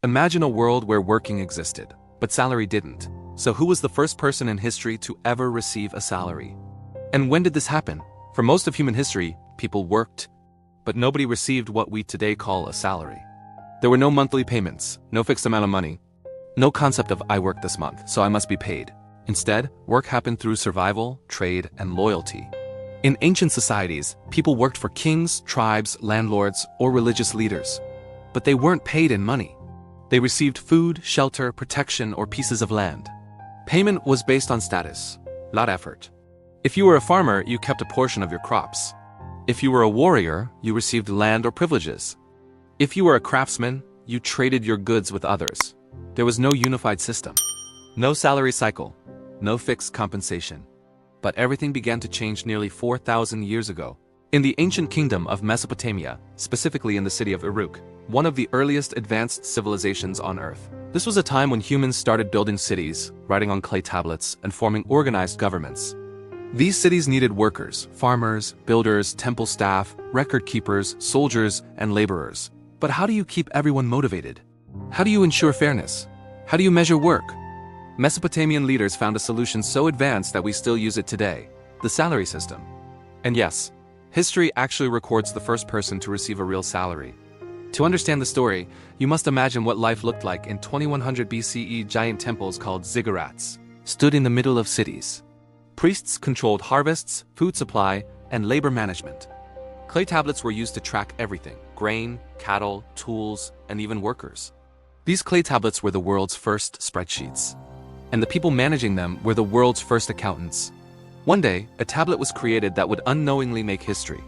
Imagine a world where working existed, but salary didn't. So who was the first person in history to ever receive a salary? And when did this happen? For most of human history, people worked, but nobody received what we today call a salary. There were no monthly payments, no fixed amount of money, no concept of I worked this month, so I must be paid. Instead, work happened through survival, trade, and loyalty. In ancient societies, people worked for kings, tribes, landlords, or religious leaders. But they weren't paid in money. They received food, shelter, protection, or pieces of land. Payment was based on status, not effort. If you were a farmer, you kept a portion of your crops. If you were a warrior, you received land or privileges. If you were a craftsman, you traded your goods with others. There was no unified system. No salary cycle. No fixed compensation. But everything began to change nearly 4,000 years ago. In the ancient kingdom of Mesopotamia, specifically in the city of Uruk, one of the earliest advanced civilizations on Earth. This was a time when humans started building cities, writing on clay tablets, and forming organized governments. These cities needed workers, farmers, builders, temple staff, record keepers, soldiers, and laborers. But how do you keep everyone motivated? How do you ensure fairness? How do you measure work? Mesopotamian leaders found a solution so advanced that we still use it today: the salary system. And yes, history actually records the first person to receive a real salary. To understand the story, you must imagine what life looked like in 2100 BCE. Giant temples called ziggurats stood in the middle of cities. Priests controlled harvests, food supply, and labor management. Clay tablets were used to track everything: grain, cattle, tools, and even workers. These clay tablets were the world's first spreadsheets. And the people managing them were the world's first accountants. One day, a tablet was created that would unknowingly make history.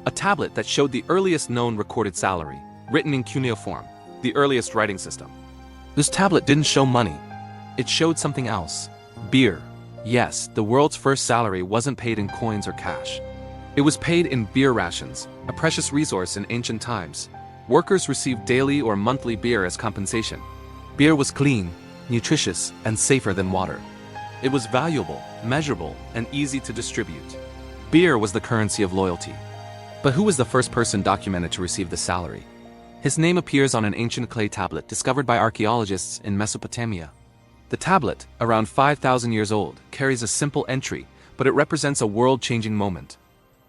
A tablet that showed the earliest known recorded salary, written in cuneiform, the earliest writing system. This tablet didn't show money. It showed something else: beer. Yes, the world's first salary wasn't paid in coins or cash. It was paid in beer rations, a precious resource in ancient times. Workers received daily or monthly beer as compensation. Beer was clean, nutritious, and safer than water. It was valuable, measurable, and easy to distribute. Beer was the currency of loyalty. But who was the first person documented to receive the salary? His name appears on an ancient clay tablet discovered by archaeologists in Mesopotamia. The tablet, around 5,000 years old, carries a simple entry, but it represents a world-changing moment.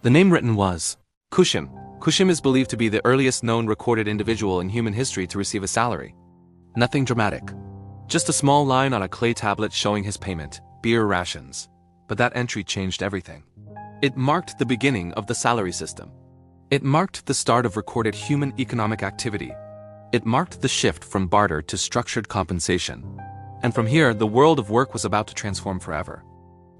The name written was Kushim. Kushim is believed to be the earliest known recorded individual in human history to receive a salary. Nothing dramatic. Just a small line on a clay tablet showing his payment: beer rations. But that entry changed everything. It marked the beginning of the salary system. It marked the start of recorded human economic activity. It marked the shift from barter to structured compensation. And from here, the world of work was about to transform forever.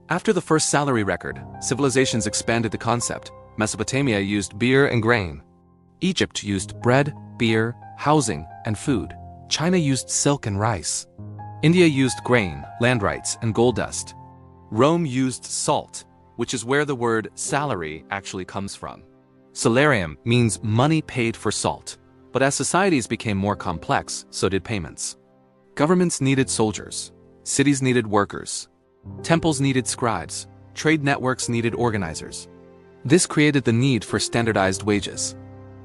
After the first salary record, civilizations expanded the concept. Mesopotamia used beer and grain. Egypt used bread, beer, housing, and food. China used silk and rice. India used grain, land rights, and gold dust. Rome used salt, which is where the word salary actually comes from. Salarium means money paid for salt. But as societies became more complex, so did payments. Governments needed soldiers. Cities needed workers. Temples needed scribes. Trade networks needed organizers. This created the need for standardized wages.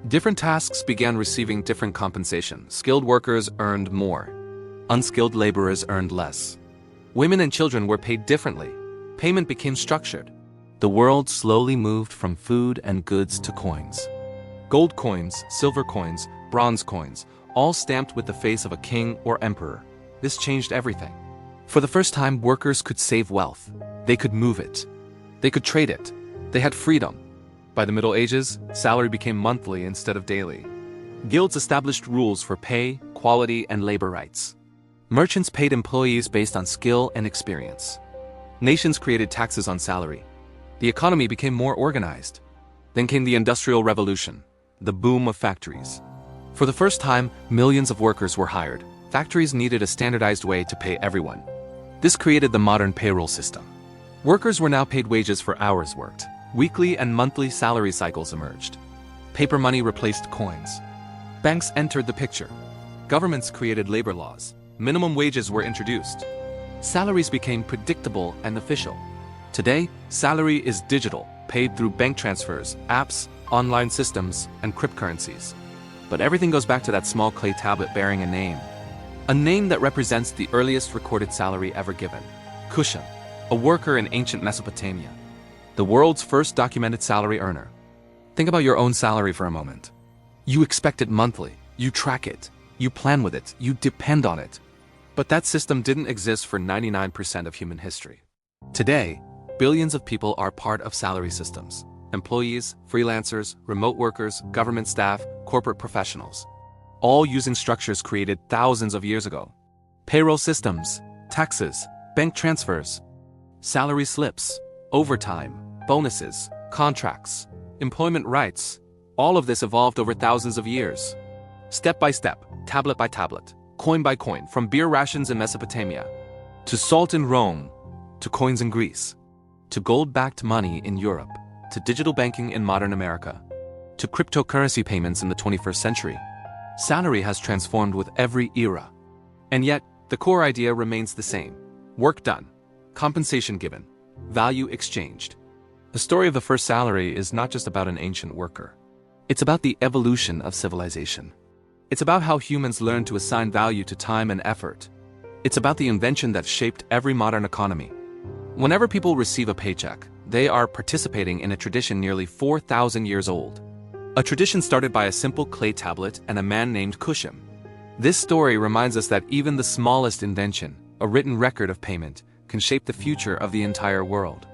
Different tasks began receiving different compensation. Skilled workers earned more. Unskilled laborers earned less. Women and children were paid differently. Payment became structured. The world slowly moved from food and goods to coins. Gold coins, silver coins, bronze coins, all stamped with the face of a king or emperor. This changed everything. For the first time, workers could save wealth. They could move it. They could trade it. They had freedom. By the Middle Ages, salary became monthly instead of daily. Guilds established rules for pay, quality, and labor rights. Merchants paid employees based on skill and experience. Nations created taxes on salary. The economy became more organized. Then came the Industrial Revolution, the boom of factories. For the first time, millions of workers were hired. Factories needed a standardized way to pay everyone. This created the modern payroll system. Workers were now paid wages for hours worked. Weekly and monthly salary cycles emerged. Paper money replaced coins. Banks entered the picture. Governments created labor laws. Minimum wages were introduced. Salaries became predictable and official. Today, salary is digital, paid through bank transfers, apps, online systems, and cryptocurrencies. But everything goes back to that small clay tablet bearing a name: A name that represents the earliest recorded salary ever given. Kushim, a worker in ancient Mesopotamia, the world's first documented salary earner. Think about your own salary for a moment. You expect it monthly, you track it, you plan with it, you depend on it. But that system didn't exist for 99% of human history. Today, billions of people are part of salary systems. Employees, freelancers, remote workers, government staff, corporate professionals. All using structures created thousands of years ago. Payroll systems, taxes, bank transfers, salary slips, overtime, bonuses, contracts, employment rights. All of this evolved over thousands of years. Step by step, tablet by tablet, coin by coin, from beer rations in Mesopotamia, to salt in Rome, to coins in Greece, to gold-backed money in Europe, to digital banking in modern America, to cryptocurrency payments in the 21st century. Salary has transformed with every era. And yet, the core idea remains the same. Work done, compensation given, value exchanged. The story of the first salary is not just about an ancient worker. It's about the evolution of civilization. It's about how humans learned to assign value to time and effort. It's about the invention that shaped every modern economy. Whenever people receive a paycheck, they are participating in a tradition nearly 4,000 years old. A tradition started by a simple clay tablet and a man named Kushim. This story reminds us that even the smallest invention, a written record of payment, can shape the future of the entire world.